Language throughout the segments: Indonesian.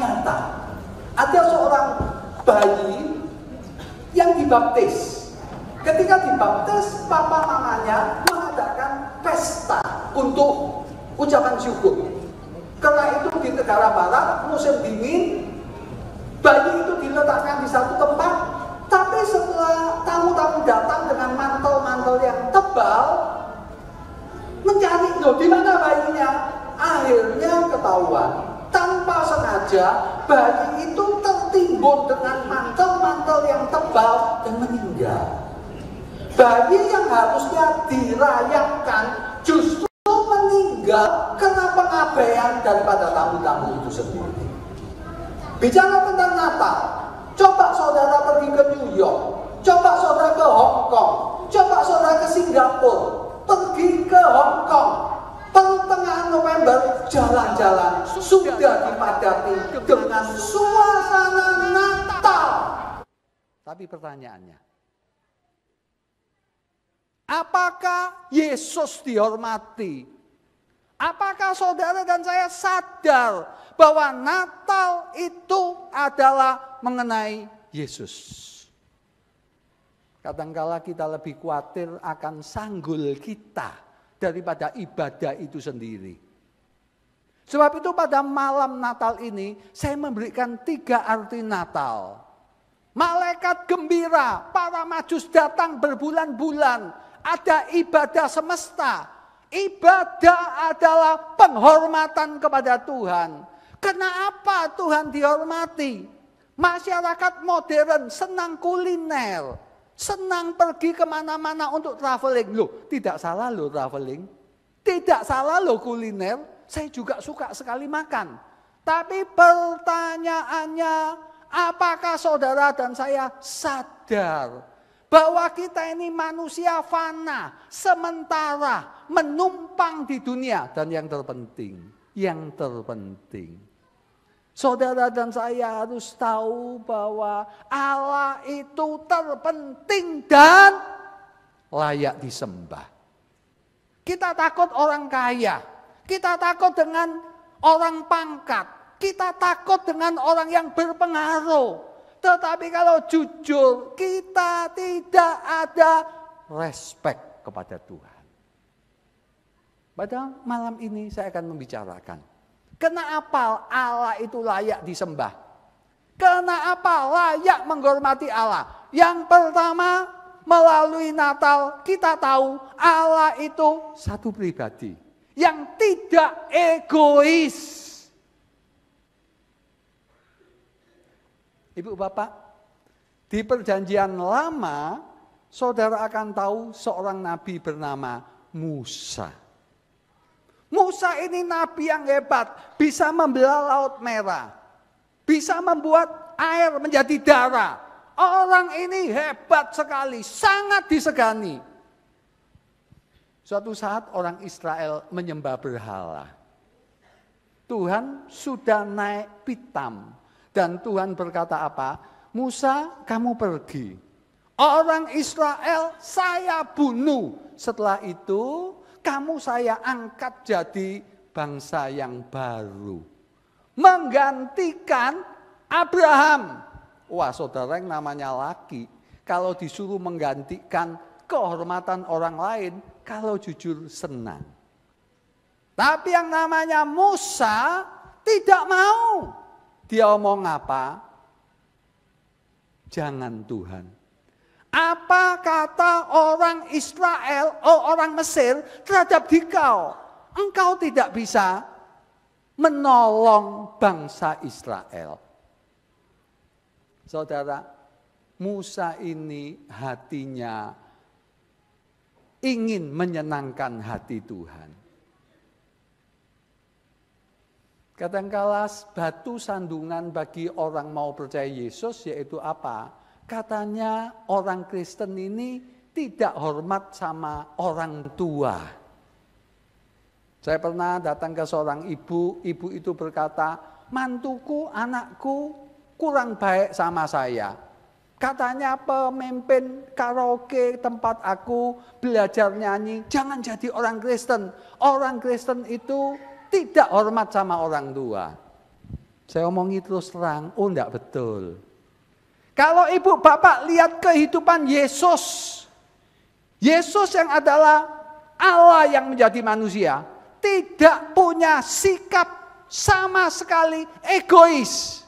nyata. Ada seorang bayi yang dibaptis. Ketika dibaptis, papa mamanya mengadakan pesta untuk ucapan syukur. Karena itu di negara barat, musim dingin, bayi itu diletakkan di satu tempat. Tapi setelah tamu-tamu datang dengan mantel-mantel yang tebal, mencari loh di mana bayinya. Akhirnya ketahuan, tanpa sengaja bayi itu tertimbun dengan mantel-mantel yang tebal dan meninggal. Bayi yang harusnya dirayakan justru meninggal karena pengabaian daripada tamu-tamu itu sendiri. Bicara tentang Natal, coba saudara pergi ke New York, coba saudara ke Hong Kong, coba saudara ke Singapura, pergi ke Hong Kong, pertengahan November jalan-jalan sudah dipadati dengan suasana Natal. Tapi pertanyaannya, apakah Yesus dihormati? Apakah saudara dan saya sadar bahwa Natal itu adalah mengenai Yesus? Kadangkala kita lebih khawatir akan sanggul kita daripada ibadah itu sendiri. Sebab itu pada malam Natal ini saya memberikan 3 arti Natal. Malaikat gembira, para majus datang berbulan-bulan, ada ibadah semesta. Ibadah adalah penghormatan kepada Tuhan. Kenapa Tuhan dihormati? Masyarakat modern senang kuliner, senang pergi kemana-mana untuk traveling. Loh, tidak salah loh traveling. Tidak salah loh kuliner. Saya juga suka sekali makan. Tapi pertanyaannya, apakah saudara dan saya sadar bahwa kita ini manusia fana, sementara menumpang di dunia. Dan yang terpenting, saudara dan saya harus tahu bahwa Allah itu terpenting dan layak disembah. Kita takut orang kaya, kita takut dengan orang pangkat, kita takut dengan orang yang berpengaruh. Tetapi kalau jujur, kita tidak ada respect kepada Tuhan. Pada malam ini saya akan membicarakan, kenapa Allah itu layak disembah? Kenapa layak menghormati Allah? Yang pertama, melalui Natal kita tahu Allah itu satu pribadi yang tidak egois. Ibu bapak, di perjanjian lama saudara akan tahu seorang nabi bernama Musa. Musa ini nabi yang hebat, bisa membelah laut merah, bisa membuat air menjadi darah. Orang ini hebat sekali, sangat disegani. Suatu saat orang Israel menyembah berhala. Tuhan sudah naik pitam. Dan Tuhan berkata apa? Musa, kamu pergi. Orang Israel saya bunuh. Setelah itu kamu saya angkat jadi bangsa yang baru. Menggantikan Abraham. Wah, saudara yang namanya laki, kalau disuruh menggantikan kehormatan orang lain, kalau jujur senang. Tapi yang namanya Musa tidak mau. Dia omong apa? Jangan Tuhan. Apa kata orang Israel, orang Mesir terhadap dikau? Engkau tidak bisa menolong bangsa Israel. Saudara, Musa ini hatinya ingin menyenangkan hati Tuhan. Kadangkala batu sandungan bagi orang mau percaya Yesus yaitu apa? Katanya orang Kristen ini tidak hormat sama orang tua. Saya pernah datang ke seorang ibu itu berkata, mantuku, anakku kurang baik sama saya. Katanya pemimpin karaoke tempat aku belajar nyanyi, jangan jadi orang Kristen. Orang Kristen itu tidak hormat sama orang tua. Saya omongi terus terang, oh enggak betul. Kalau ibu bapak lihat kehidupan Yesus, Yesus yang adalah Allah yang menjadi manusia, tidak punya sikap sama sekali egois.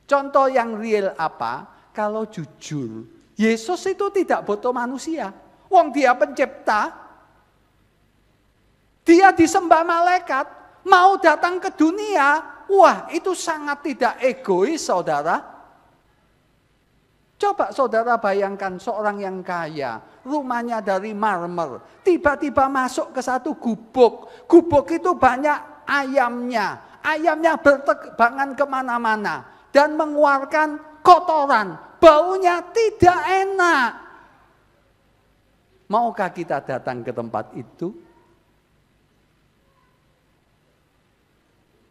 Contoh yang real apa? Kalau jujur, Yesus itu tidak butuh manusia. Wong dia pencipta, dia disembah malaikat, mau datang ke dunia, wah itu sangat tidak egois saudara. Coba saudara bayangkan seorang yang kaya, rumahnya dari marmer, tiba-tiba masuk ke satu gubuk. Gubuk itu banyak ayamnya, ayamnya berterbangan kemana-mana dan mengeluarkan kotoran, baunya tidak enak. Maukah kita datang ke tempat itu?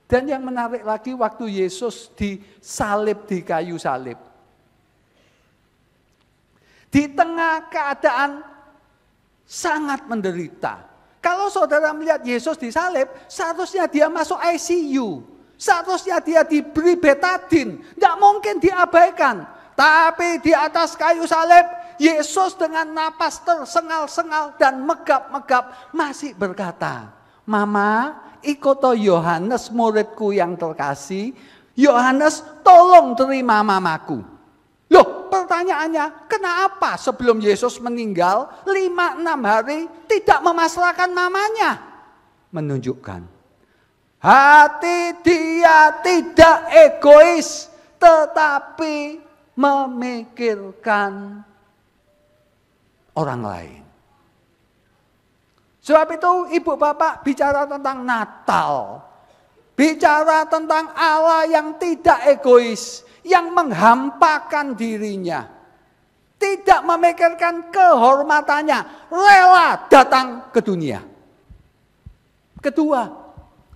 Dan yang menarik lagi waktu Yesus disalib di kayu salib. Di tengah keadaan sangat menderita. Kalau saudara melihat Yesus disalib, seharusnya dia masuk ICU. Seharusnya dia diberi betadin. Tidak mungkin diabaikan. Tapi di atas kayu salib, Yesus dengan napas tersengal-sengal dan megap-megap masih berkata, Mama, ikuto Yohanes muridku yang terkasih. Yohanes, tolong terima mamaku. Loh, pertanyaannya, kenapa sebelum Yesus meninggal 5-6 hari tidak memasrahkan mamanya? Menunjukkan hati dia tidak egois, tetapi memikirkan orang lain. Sebab itu ibu bapak bicara tentang Natal. Bicara tentang Allah yang tidak egois, yang menghampakan dirinya. Tidak memikirkan kehormatannya, rela datang ke dunia. Kedua,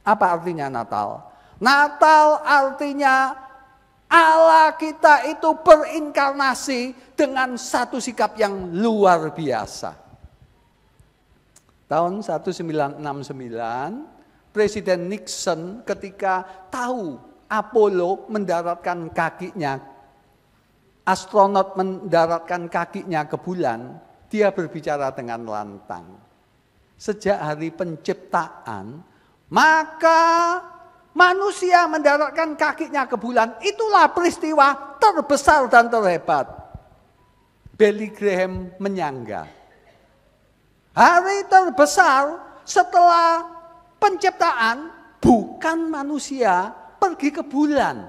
apa artinya Natal? Natal artinya Allah kita itu berinkarnasi dengan satu sikap yang luar biasa. Tahun 1969, Presiden Nixon ketika tahu Apollo mendaratkan kakinya, astronot mendaratkan kakinya ke bulan, dia berbicara dengan lantang. Sejak hari penciptaan, maka manusia mendaratkan kakinya ke bulan, itulah peristiwa terbesar dan terhebat. Billy Graham menyangga. Hari terbesar setelah penciptaan bukan manusia pergi ke bulan.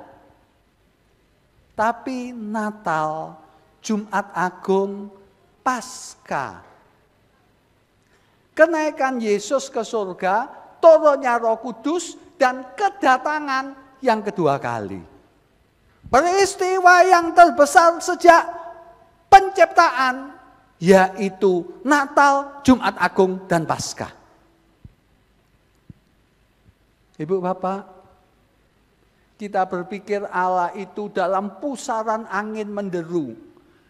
Tapi Natal, Jumat Agung, Paskah. Kenaikan Yesus ke surga, turunnya Roh Kudus, dan kedatangan yang kedua kali. Peristiwa yang terbesar sejak penciptaan, yaitu Natal, Jumat Agung, dan Paskah. Ibu bapak, kita berpikir Allah itu dalam pusaran angin menderu,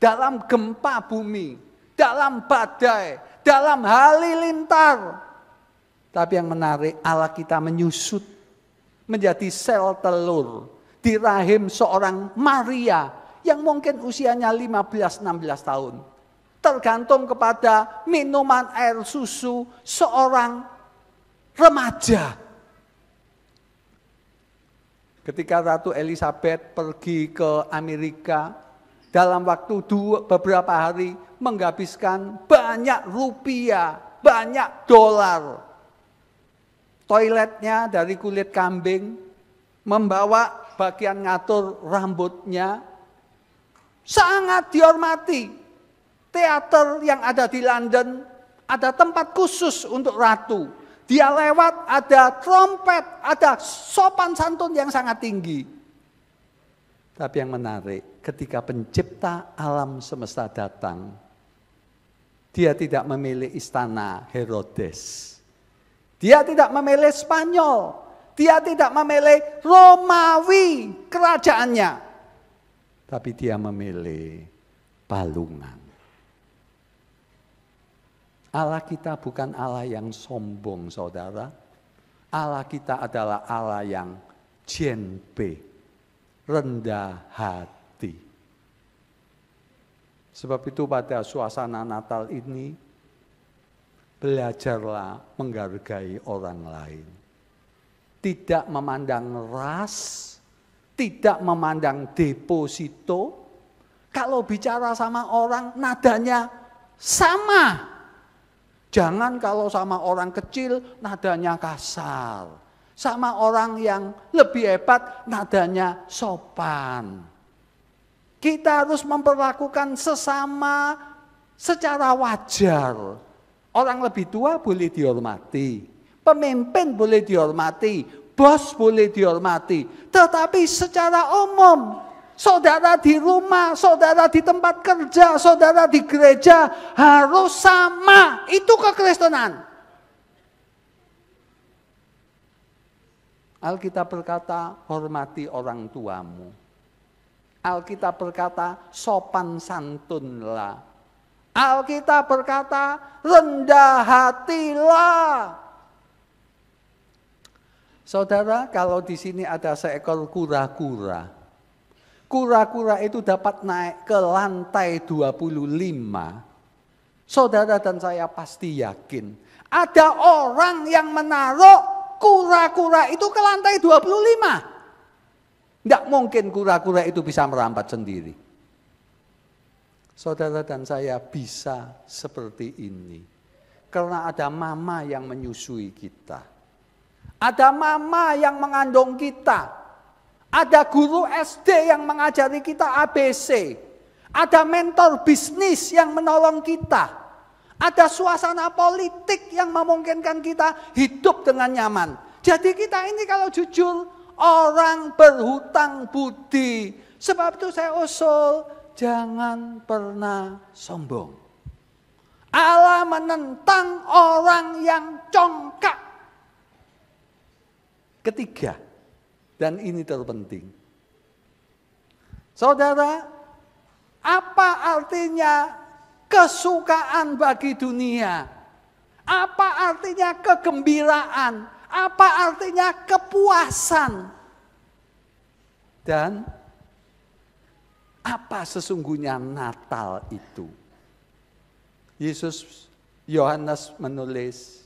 dalam gempa bumi, dalam badai, dalam halilintar. Tapi yang menarik, Allah kita menyusut menjadi sel telur di rahim seorang Maria yang mungkin usianya 15-16 tahun. Tergantung kepada minuman air susu seorang remaja. Ketika Ratu Elizabeth pergi ke Amerika, dalam waktu beberapa hari menghabiskan banyak rupiah, banyak dolar. Toiletnya dari kulit kambing, membawa bagian ngatur rambutnya, sangat dihormati. Teater yang ada di London, ada tempat khusus untuk ratu. Dia lewat, ada trompet, ada sopan santun yang sangat tinggi. Tapi yang menarik, ketika pencipta alam semesta datang, dia tidak memilih istana Herodes. Dia tidak memilih Spanyol. Dia tidak memilih Romawi kerajaannya. Tapi dia memilih palungan. Allah kita bukan Allah yang sombong, saudara. Allah kita adalah Allah yang jenpe, rendah hati. Sebab itu pada suasana Natal ini, belajarlah menghargai orang lain. Tidak memandang ras, tidak memandang deposito. Kalau bicara sama orang nadanya sama. Jangan kalau sama orang kecil nadanya kasar. Sama orang yang lebih hebat nadanya sopan. Kita harus memperlakukan sesama secara wajar. Orang lebih tua boleh dihormati. Pemimpin boleh dihormati. Bos boleh dihormati. Tetapi secara umum, saudara di rumah, saudara di tempat kerja, saudara di gereja harus sama. Itu kekristenan. Alkitab berkata, hormati orang tuamu. Alkitab berkata, sopan santunlah. Alkitab berkata, rendah hatilah. Saudara, kalau di sini ada seekor kura-kura. Kura-kura itu dapat naik ke lantai 25. Saudara dan saya pasti yakin. Ada orang yang menaruh kura-kura itu ke lantai 25. Tidak mungkin kura-kura itu bisa merambat sendiri. Saudara dan saya bisa seperti ini. Karena ada mama yang menyusui kita. Ada mama yang mengandung kita. Ada guru SD yang mengajari kita ABC. Ada mentor bisnis yang menolong kita. Ada suasana politik yang memungkinkan kita hidup dengan nyaman. Jadi kita ini kalau jujur, orang berhutang budi. Sebab itu saya usul, jangan pernah sombong. Allah menentang orang yang congkak. Ketiga, dan ini terpenting. Saudara, apa artinya kesukaan bagi dunia? Apa artinya kegembiraan? Apa artinya kepuasan? Dan apa sesungguhnya Natal itu? Yohanes menulis,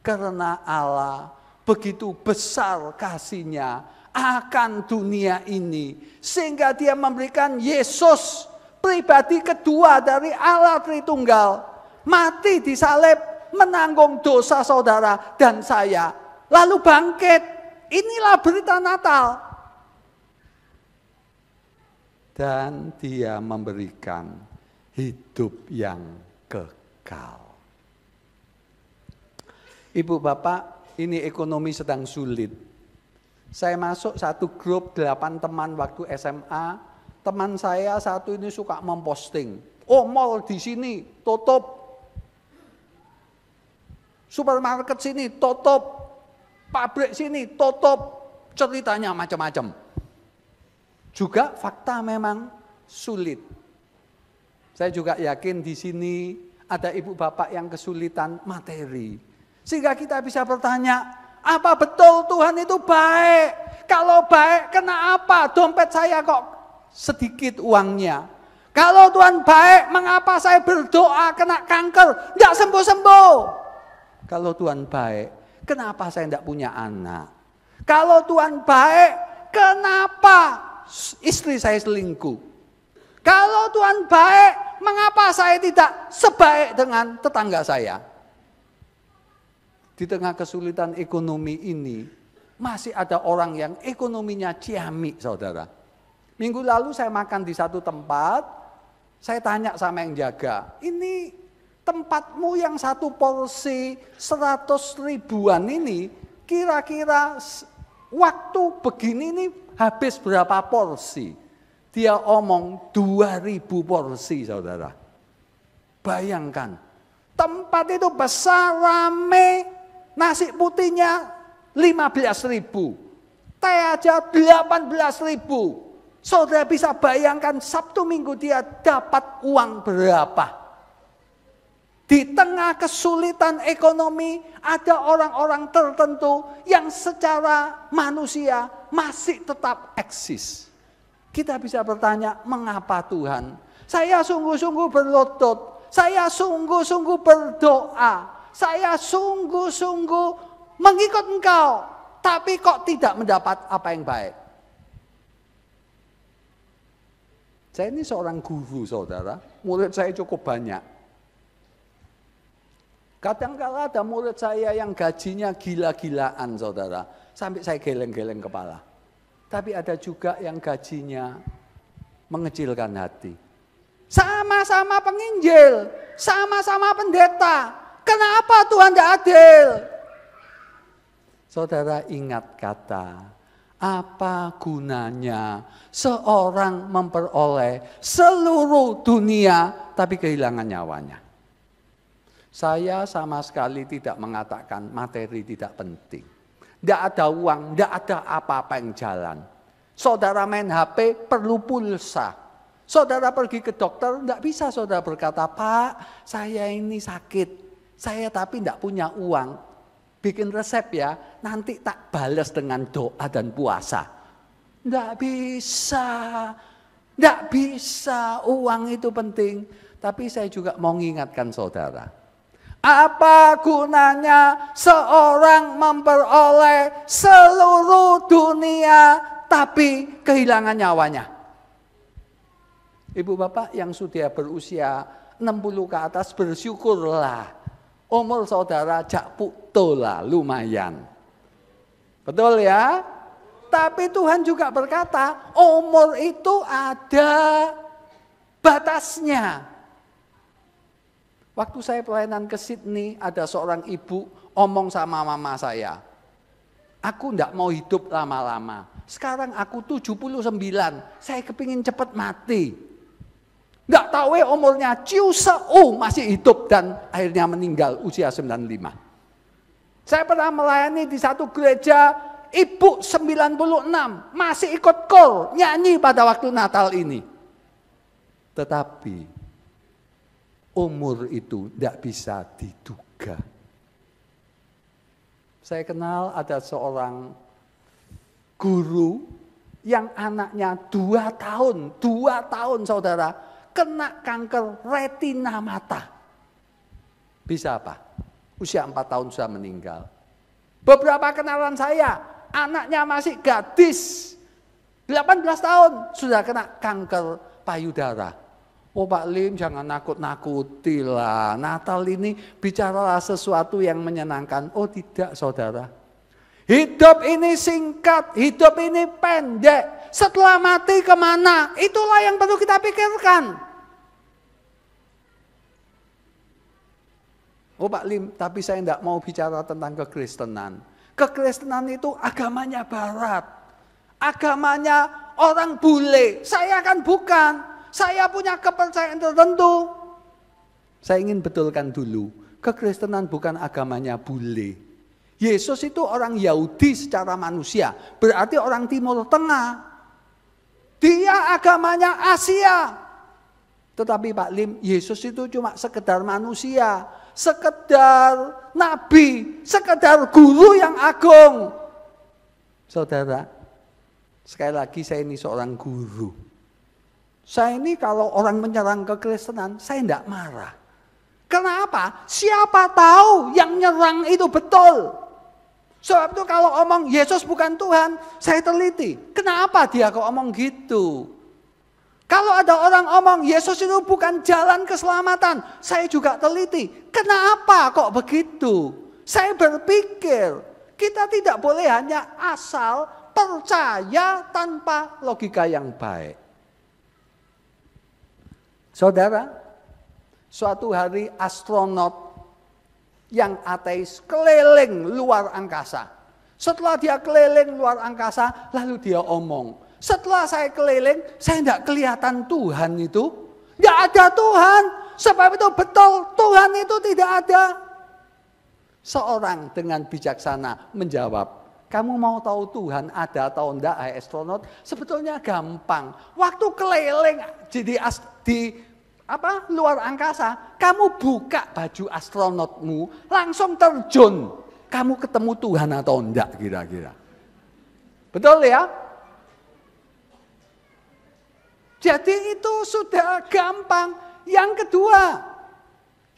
karena Allah begitu besar kasih-Nya akan dunia ini, sehingga Dia memberikan Yesus, pribadi kedua dari Allah Tritunggal, mati di salib, menanggung dosa saudara dan saya, lalu bangkit. Inilah berita Natal. Dan Dia memberikan hidup yang kekal. Ibu bapak, ini ekonomi sedang sulit. Saya masuk satu grup 8 teman waktu SMA. Teman saya satu ini suka memposting. Oh, mall di sini tutup. Supermarket sini tutup. Pabrik sini tutup. Ceritanya macam-macam. Juga fakta memang sulit. Saya juga yakin di sini ada ibu bapak yang kesulitan materi. Sehingga kita bisa bertanya, apa betul Tuhan itu baik? Kalau baik, kenapa dompet saya kok sedikit uangnya? Kalau Tuhan baik, mengapa saya berdoa kena kanker, tidak sembuh-sembuh? Kalau Tuhan baik, kenapa saya tidak punya anak? Kalau Tuhan baik, kenapa istri saya selingkuh? Kalau Tuhan baik, mengapa saya tidak sebaik dengan tetangga saya? Di tengah kesulitan ekonomi ini, masih ada orang yang ekonominya ciamik, saudara. Minggu lalu saya makan di satu tempat, saya tanya sama yang jaga, ini tempatmu yang satu porsi 100 ribuan ini, kira-kira waktu begini ini habis berapa porsi? Dia omong 2.000 porsi, saudara. Bayangkan, tempat itu besar, rame, nasi putihnya 15.000, teh aja 18.000. Saudara bisa bayangkan Sabtu Minggu dia dapat uang berapa? Di tengah kesulitan ekonomi ada orang-orang tertentu yang secara manusia masih tetap eksis. Kita bisa bertanya, mengapa Tuhan? Saya sungguh-sungguh berlutut, saya sungguh-sungguh berdoa, saya sungguh-sungguh mengikut Engkau, tapi kok tidak mendapat apa yang baik? Saya ini seorang guru, saudara, murid saya cukup banyak. Kadang-kala ada murid saya yang gajinya gila-gilaan, saudara, sampai saya geleng-geleng kepala. Tapi ada juga yang gajinya mengecilkan hati. Sama-sama penginjil, sama-sama pendeta. Kenapa Tuhan tidak adil? Saudara ingat kata, apa gunanya seorang memperoleh seluruh dunia tapi kehilangan nyawanya? Saya sama sekali tidak mengatakan materi tidak penting. Tidak ada uang, tidak ada apa-apa yang jalan. Saudara main HP perlu pulsa. Saudara pergi ke dokter, tidak bisa saudara berkata, Pak, saya ini sakit. Saya tapi tidak punya uang. Bikin resep ya, nanti tak balas dengan doa dan puasa. Tidak bisa. Tidak bisa, uang itu penting. Tapi saya juga mau mengingatkan saudara. Apa gunanya seorang memperoleh seluruh dunia tapi kehilangan nyawanya? Ibu bapak yang sudah berusia 60 ke atas bersyukurlah. Umur saudara jak puktola lumayan. Betul ya? Tapi Tuhan juga berkata umur itu ada batasnya. Waktu saya pelayanan ke Sydney, ada seorang ibu omong sama mama saya. Aku enggak mau hidup lama-lama. Sekarang aku 79, saya kepingin cepat mati. Enggak tahu umurnya, masih hidup dan akhirnya meninggal usia 95. Saya pernah melayani di satu gereja, ibu 96, masih ikut kor, nyanyi pada waktu Natal ini. Tetapi umur itu tidak bisa diduga. Saya kenal ada seorang guru yang anaknya 2 tahun saudara, kena kanker retina mata. Bisa apa? Usia 4 tahun sudah meninggal. Beberapa kenalan saya, anaknya masih gadis, 18 tahun sudah kena kanker payudara. Oh Pak Lim, jangan nakut-nakuti lah. Natal ini bicaralah sesuatu yang menyenangkan. Oh tidak saudara. Hidup ini singkat, hidup ini pendek. Setelah mati kemana? Itulah yang perlu kita pikirkan. Oh Pak Lim, tapi saya tidak mau bicara tentang kekristenan. Kekristenan itu agamanya barat. Agamanya orang bule. Saya kan bukan. Saya punya kepercayaan tertentu. Saya ingin betulkan dulu, kekristenan bukan agamanya bule. Yesus itu orang Yahudi secara manusia, berarti orang Timur Tengah. Dia agamanya Asia. Tetapi Pak Lim, Yesus itu cuma sekedar manusia, sekedar nabi, sekedar guru yang agung. Saudara, sekali lagi saya ini seorang guru. Saya ini kalau orang menyerang kekristenan, saya tidak marah. Kenapa? Siapa tahu yang nyerang itu betul. Sebab itu kalau omong Yesus bukan Tuhan, saya teliti. Kenapa dia kok omong gitu? Kalau ada orang omong Yesus itu bukan jalan keselamatan, saya juga teliti. Kenapa kok begitu? Saya berpikir, kita tidak boleh hanya asal percaya tanpa logika yang baik. Saudara, suatu hari astronot yang ateis keliling luar angkasa. Setelah dia keliling luar angkasa, lalu dia omong, setelah saya keliling, saya tidak kelihatan Tuhan itu. Tidak ada Tuhan, sebab itu betul Tuhan itu tidak ada. Seorang dengan bijaksana menjawab, kamu mau tahu Tuhan ada atau enggak, hai astronot? Sebetulnya gampang. Waktu keliling di luar angkasa, kamu buka baju astronotmu, langsung terjun. Kamu ketemu Tuhan atau enggak kira-kira? Betul ya? Jadi itu sudah gampang. Yang kedua,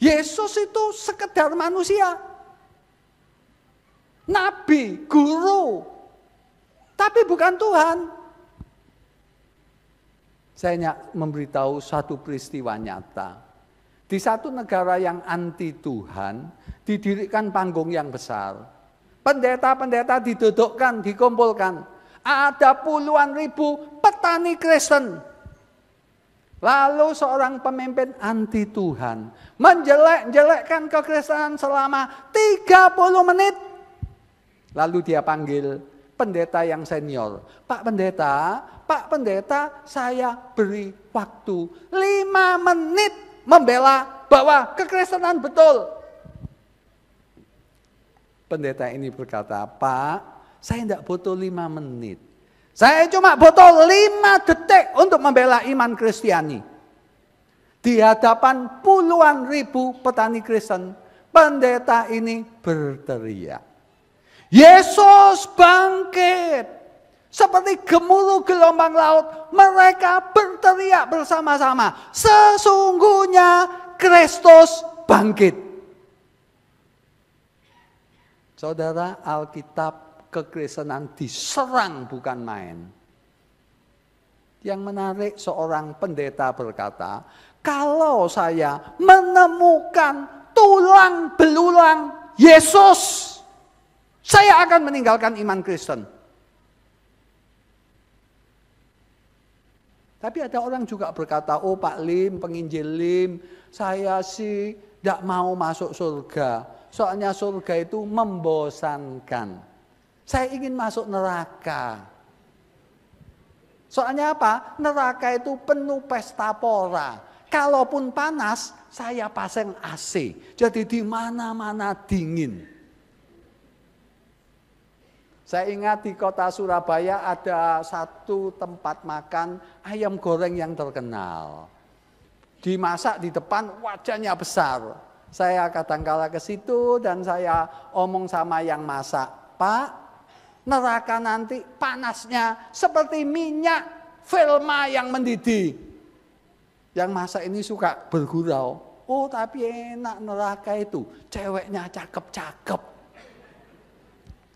Yesus itu sekedar manusia. Nabi, guru. Tapi bukan Tuhan. Saya memberitahu satu peristiwa nyata. Di satu negara yang anti Tuhan, didirikan panggung yang besar. Pendeta-pendeta didudukkan, dikumpulkan. Ada puluhan ribu petani Kristen. Lalu seorang pemimpin anti Tuhan menjelek-jelekkan kekristenan selama 30 menit. Lalu dia panggil pendeta yang senior. Pak pendeta, saya beri waktu 5 menit membela bahwa kekristenan betul. Pendeta ini berkata, Pak, saya tidak butuh 5 menit. Saya cuma butuh 5 detik untuk membela iman Kristiani. Di hadapan puluhan ribu petani Kristen, pendeta ini berteriak, Yesus bangkit. Seperti gemuruh gelombang laut, mereka berteriak bersama-sama, sesungguhnya Kristus bangkit. Saudara, Alkitab kekristenan diserang bukan main. Yang menarik seorang pendeta berkata, kalau saya menemukan tulang belulang Yesus, saya akan meninggalkan iman Kristen. Tapi ada orang juga berkata, oh Pak Lim, penginjil Lim, saya sih tidak mau masuk surga. Soalnya surga itu membosankan. Saya ingin masuk neraka. Soalnya apa? Neraka itu penuh pesta pora. Kalaupun panas, saya pasang AC. Jadi di mana-mana dingin. Saya ingat di kota Surabaya ada satu tempat makan ayam goreng yang terkenal. Dimasak di depan, wajahnya besar. Saya kadang-kala ke situ dan saya omong sama yang masak, Pak, neraka nanti panasnya seperti minyak Velma yang mendidih. Yang masak ini suka bergurau. Oh tapi enak neraka itu, ceweknya cakep-cakep.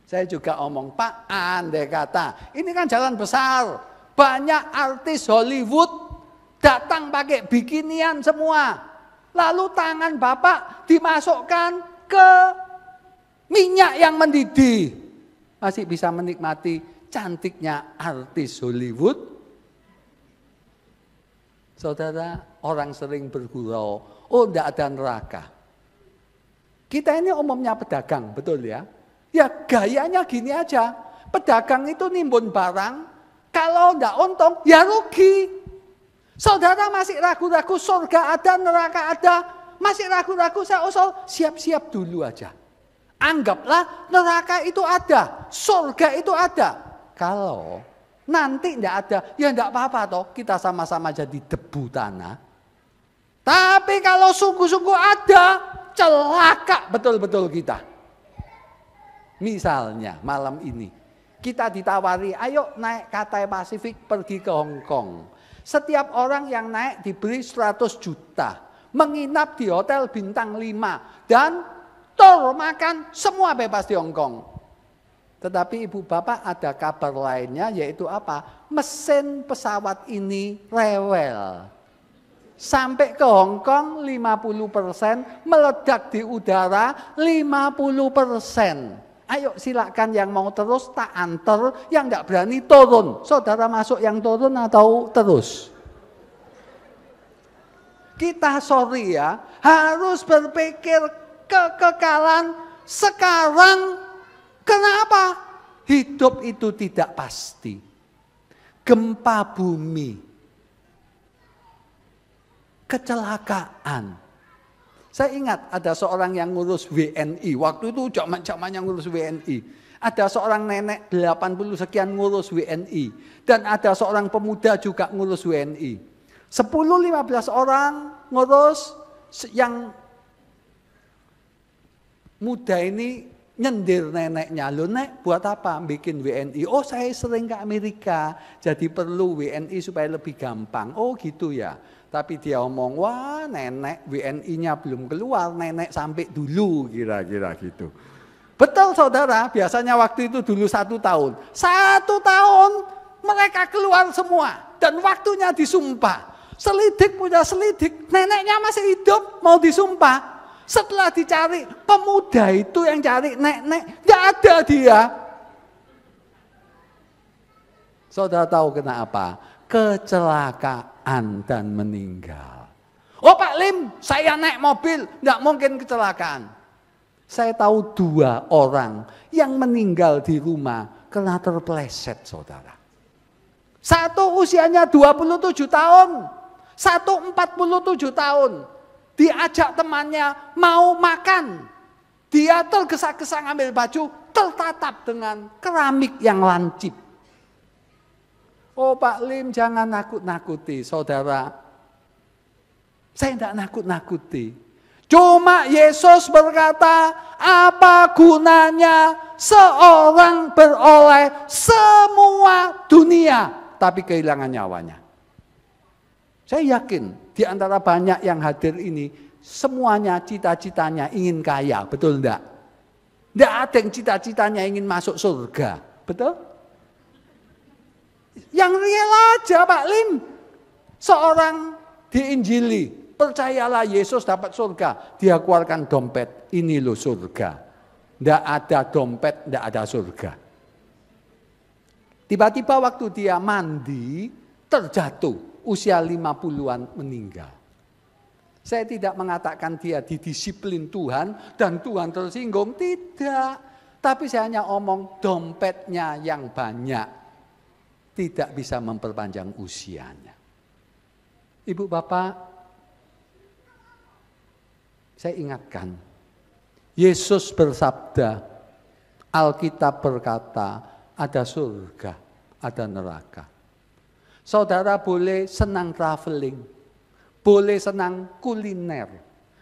Saya juga omong, Pak, andai kata, ini kan jalan besar. Banyak artis Hollywood datang pakai bikinian semua. Lalu tangan Bapak dimasukkan ke minyak yang mendidih. Masih bisa menikmati cantiknya artis Hollywood. Saudara, orang sering bergurau, oh tidak ada neraka. Kita ini umumnya pedagang, betul ya? Ya gayanya gini aja, pedagang itu nimbun barang, kalau tidak untung ya rugi. Saudara masih ragu-ragu surga ada, neraka ada, masih ragu-ragu, saya usul siap-siap dulu aja. Anggaplah neraka itu ada, surga itu ada. Kalau nanti tidak ada, ya tidak apa-apa toh, kita sama-sama jadi debu tanah. Tapi kalau sungguh-sungguh ada, celaka betul-betul kita. Misalnya malam ini kita ditawari, ayo naik Cathay Pacific pergi ke Hong Kong. Setiap orang yang naik diberi 100 juta. Menginap di hotel bintang 5. Dan tur makan semua bebas di Hong Kong. Tetapi ibu bapak ada kabar lainnya, yaitu apa? Mesin pesawat ini rewel. Sampai ke Hong Kong 50%, meledak di udara 50%. Ayo silakan yang mau terus tak antar, yang tidak berani turun. Saudara masuk yang turun atau terus? Kita sorry ya, harus berpikir kekekalan sekarang. Kenapa? Hidup itu tidak pasti. Gempa bumi, kecelakaan. Saya ingat ada seorang yang ngurus WNI. Waktu itu zaman-zamannya ngurus WNI. Ada seorang nenek 80 sekian ngurus WNI. Dan ada seorang pemuda juga ngurus WNI. 10-15 orang ngurus, yang muda ini Nyendir neneknya, "Loh nek, buat apa bikin WNI?" "Oh saya sering ke Amerika, jadi perlu WNI supaya lebih gampang." "Oh gitu ya." Tapi dia omong, "Wah nenek WNI-nya belum keluar, nenek sampai dulu," kira-kira gitu. Betul saudara, biasanya waktu itu dulu 1 tahun. 1 tahun mereka keluar semua dan waktunya disumpah. Selidik punya selidik, neneknya masih hidup mau disumpah. Setelah dicari, pemuda itu yang cari nenek, gak ada dia. Saudara tahu kenapa? Kecelakaan dan meninggal. "Oh Pak Lim, saya naik mobil, gak mungkin kecelakaan." Saya tahu 2 orang yang meninggal di rumah karena terpeleset saudara. Satu usianya 27 tahun, satu 47 tahun. Diajak temannya mau makan. Dia tergesa-gesa ngambil baju, tertatap dengan keramik yang lancip. "Oh Pak Lim, jangan nakut-nakuti saudara." Saya tidak nakut-nakuti. Cuma Yesus berkata, apa gunanya seorang beroleh semua dunia tapi kehilangan nyawanya. Saya yakin di antara banyak yang hadir ini, semuanya cita-citanya ingin kaya, betul enggak? Enggak ada yang cita-citanya ingin masuk surga, betul? Yang real aja Pak Lim, seorang diinjili, percayalah Yesus dapat surga, dia keluarkan dompet, ini loh surga. Enggak ada dompet, enggak ada surga. Tiba-tiba waktu dia mandi, terjatuh. Usia 50-an meninggal. Saya tidak mengatakan dia didisiplin Tuhan dan Tuhan tersinggung, tidak. Tapi saya hanya omong dompetnya yang banyak tidak bisa memperpanjang usianya. Ibu bapak, saya ingatkan, Yesus bersabda, Alkitab berkata, ada surga, ada neraka. Saudara boleh senang traveling, boleh senang kuliner,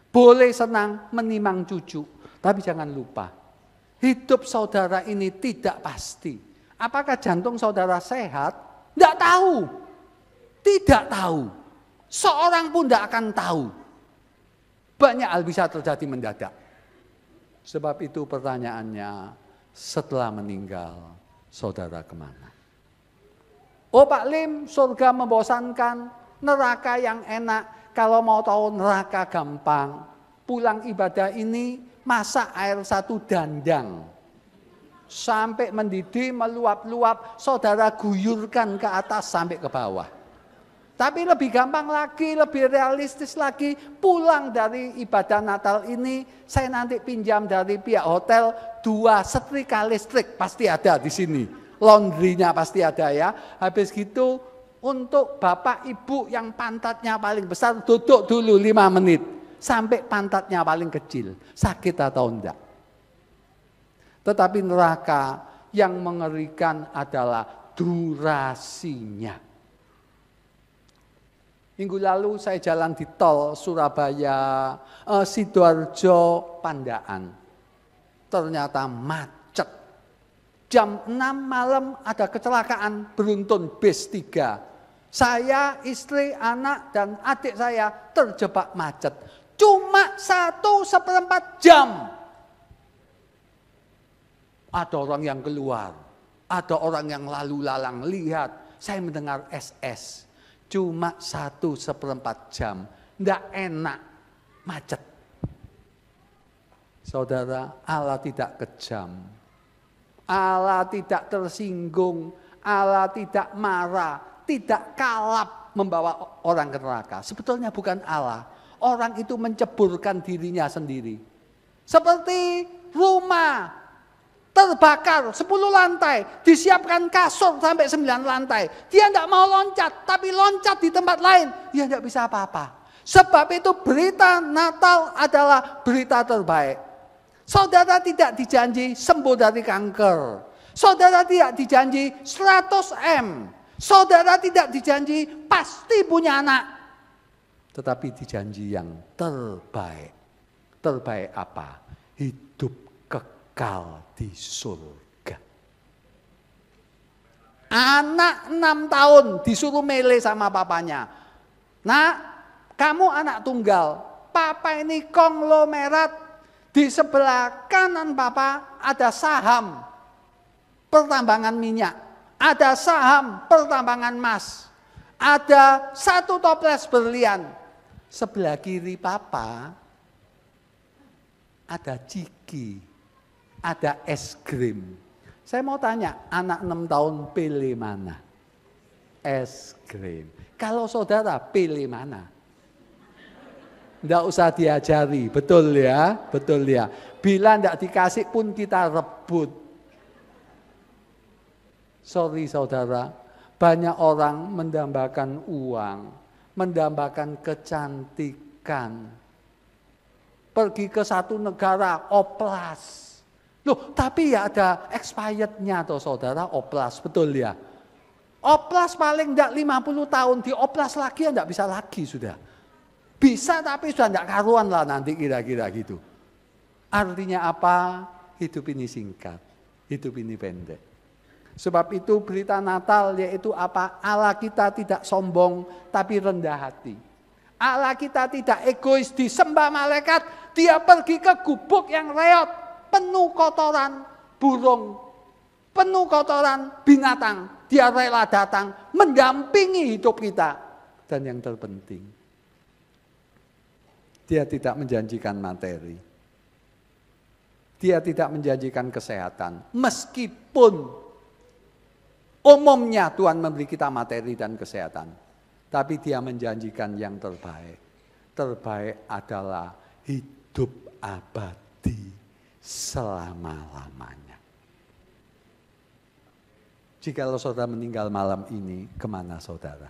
boleh senang menimang cucu. Tapi jangan lupa, hidup saudara ini tidak pasti. Apakah jantung saudara sehat? Tidak tahu. Tidak tahu. Seorang pun tidak akan tahu. Banyak hal bisa terjadi mendadak. Sebab itu pertanyaannya, setelah meninggal, saudara kemana? Oh Pak Lim, surga membosankan, neraka yang enak. Kalau mau tahu neraka gampang. Pulang ibadah ini, masak air 1 dandang. Sampai mendidih, meluap-luap, saudara guyurkan ke atas sampai ke bawah. Tapi lebih gampang lagi, lebih realistis lagi, pulang dari ibadah Natal ini, saya nanti pinjam dari pihak hotel 2 setrika listrik, pasti ada di sini. Laundrynya pasti ada ya. Habis gitu untuk bapak ibu yang pantatnya paling besar, duduk dulu 5 menit. Sampai pantatnya paling kecil. Sakit atau enggak. Tetapi neraka yang mengerikan adalah durasinya. Minggu lalu saya jalan di tol Surabaya, Sidoarjo, Pandaan. Ternyata macet. Jam 6 malam ada kecelakaan beruntun bis 3. Saya, istri, anak, dan adik saya terjebak macet. Cuma 1/4 jam. Ada orang yang keluar. Ada orang yang lalu lalang lihat. Saya mendengar SS. Cuma 1/4 jam. Nggak enak. Macet. Saudara, Allah tidak kejam. Allah tidak tersinggung, Allah tidak marah, tidak kalap membawa orang ke neraka. Sebetulnya bukan Allah, orang itu menceburkan dirinya sendiri. Seperti rumah terbakar 10 lantai, disiapkan kasur sampai 9 lantai. Dia tidak mau loncat, tapi loncat di tempat lain, dia tidak bisa apa-apa. Sebab itu berita Natal adalah berita terbaik. Saudara tidak dijanji sembuh dari kanker. Saudara tidak dijanji 100 M. Saudara tidak dijanji pasti punya anak. Tetapi dijanji yang terbaik. Terbaik apa? Hidup kekal. kekal di surga. Anak 6 tahun disuruh mele sama papanya. Nah, kamu anak tunggal, papa ini konglomerat, di sebelah kanan papa ada saham pertambangan minyak, ada saham pertambangan emas, ada 1 toples berlian. Sebelah kiri papa ada ciki, ada es krim. Saya mau tanya, anak 6 tahun pilih mana? Es krim. Kalau saudara pilih mana? Tidak usah diajari, betul ya, betul ya. Bila tidak dikasih pun kita rebut. Sorry saudara, banyak orang mendambakan uang, mendambakan kecantikan. Pergi ke satu negara, oplas. Loh, tapi ya ada expirednya toh saudara, oplas, betul ya. Oplas paling tidak 50 tahun, dioplas lagi ya tidak bisa lagi sudah. Bisa tapi sudah tidak karuan lah nanti kira-kira gitu. Artinya apa? Hidup ini singkat, hidup ini pendek. Sebab itu berita Natal yaitu apa? Allah kita tidak sombong tapi rendah hati. Allah kita tidak egois disembah malaikat, dia pergi ke gubuk yang reot, penuh kotoran burung, penuh kotoran binatang. Dia rela datang mendampingi hidup kita. Dan yang terpenting, dia tidak menjanjikan materi. Dia tidak menjanjikan kesehatan. Meskipun umumnya Tuhan memberi kita materi dan kesehatan. Tapi dia menjanjikan yang terbaik. Terbaik adalah hidup abadi selama-lamanya. Jikalau saudara meninggal malam ini, kemana saudara?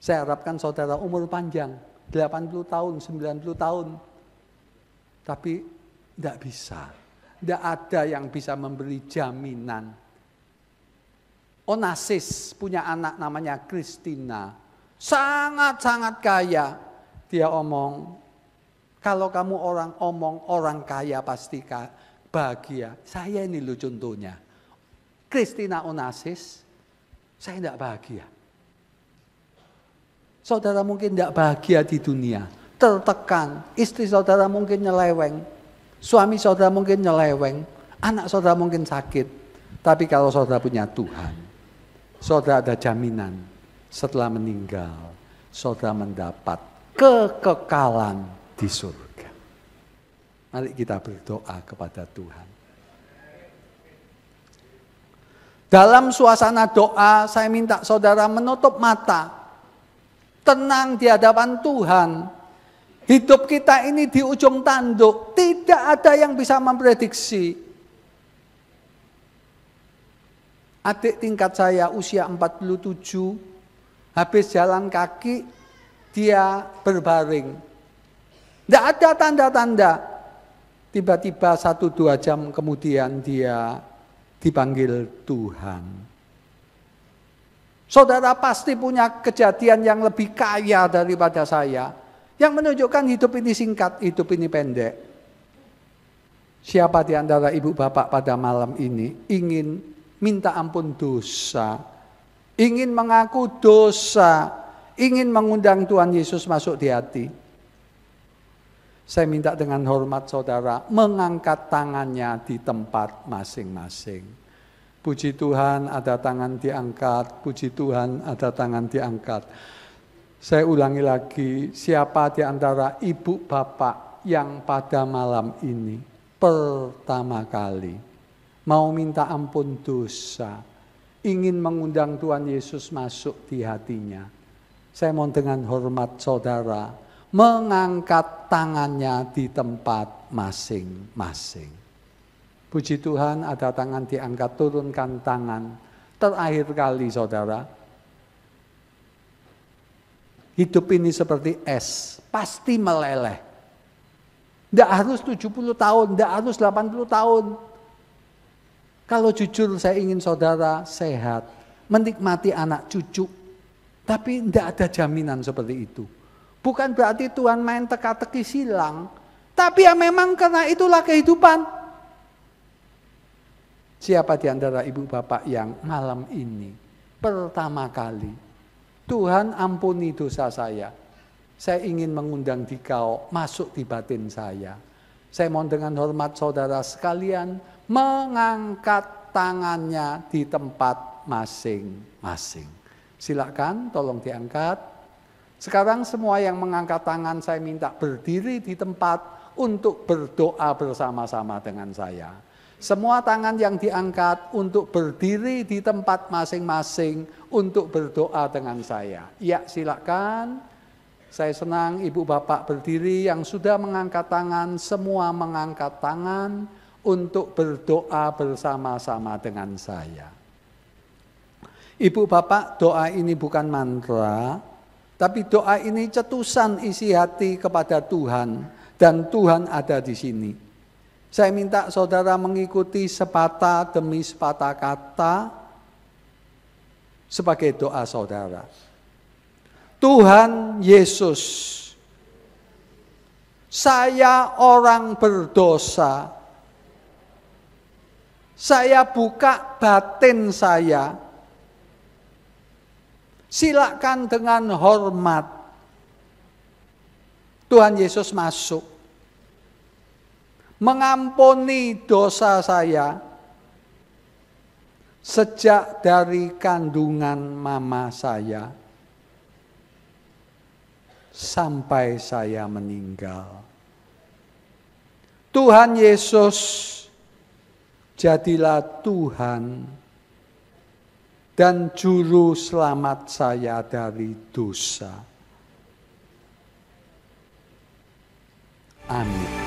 Saya harapkan saudara umur panjang, 80 tahun, 90 tahun. Tapi tidak bisa. Tidak ada yang bisa memberi jaminan. Onassis punya anak namanya Christina. Sangat-sangat kaya. Dia omong, kalau kamu orang kaya pasti bahagia. Saya ini loh contohnya. Christina Onassis, saya tidak bahagia. Saudara mungkin tidak bahagia di dunia, tertekan. Istri saudara mungkin nyeleweng, suami saudara mungkin nyeleweng, anak saudara mungkin sakit. Tapi kalau saudara punya Tuhan, saudara ada jaminan setelah meninggal, saudara mendapat kekekalan di surga. Mari kita berdoa kepada Tuhan. Dalam suasana doa, saya minta saudara menutup mata. Tenang di hadapan Tuhan. Hidup kita ini di ujung tanduk. Tidak ada yang bisa memprediksi. Adik tingkat saya usia 47. Habis jalan kaki, dia berbaring. Tidak ada tanda-tanda. Tiba-tiba 1-2 jam kemudian dia dipanggil Tuhan. Saudara pasti punya kejadian yang lebih kaya daripada saya, yang menunjukkan hidup ini singkat, hidup ini pendek. Siapa di antara ibu bapak pada malam ini ingin minta ampun dosa, ingin mengaku dosa, ingin mengundang Tuhan Yesus masuk di hati? Saya minta dengan hormat saudara mengangkat tangannya di tempat masing-masing. Puji Tuhan ada tangan diangkat, puji Tuhan ada tangan diangkat. Saya ulangi lagi, siapa di antara ibu bapak yang pada malam ini pertama kali mau minta ampun dosa, ingin mengundang Tuhan Yesus masuk di hatinya? Saya mohon dengan hormat saudara mengangkat tangannya di tempat masing-masing. Puji Tuhan ada tangan diangkat, turunkan tangan. Terakhir kali saudara. Hidup ini seperti es, pasti meleleh. Tidak harus 70 tahun, tidak harus 80 tahun. Kalau jujur saya ingin saudara sehat, menikmati anak cucu. Tapi tidak ada jaminan seperti itu. Bukan berarti Tuhan main teka-teki silang. Tapi ya memang karena itulah kehidupan. Siapa di antara ibu bapak yang malam ini pertama kali, Tuhan ampuni dosa saya ingin mengundang Dikau masuk di batin saya. Saya mohon dengan hormat saudara sekalian mengangkat tangannya di tempat masing-masing. Silakan tolong diangkat. Sekarang semua yang mengangkat tangan saya minta berdiri di tempat untuk berdoa bersama-sama dengan saya. Semua tangan yang diangkat untuk berdiri di tempat masing-masing untuk berdoa dengan saya. Ya, silakan. Saya senang ibu bapak berdiri yang sudah mengangkat tangan, semua mengangkat tangan untuk berdoa bersama-sama dengan saya. Ibu bapak, doa ini bukan mantra, tapi doa ini cetusan isi hati kepada Tuhan, dan Tuhan ada di sini. Saya minta saudara mengikuti sepatah demi sepatah kata sebagai doa saudara. Tuhan Yesus, saya orang berdosa. Saya buka batin saya. Silakan dengan hormat. Tuhan Yesus masuk. Mengampuni dosa saya sejak dari kandungan mama saya sampai saya meninggal. Tuhan Yesus, jadilah Tuhan dan juru selamat saya dari dosa. Amin.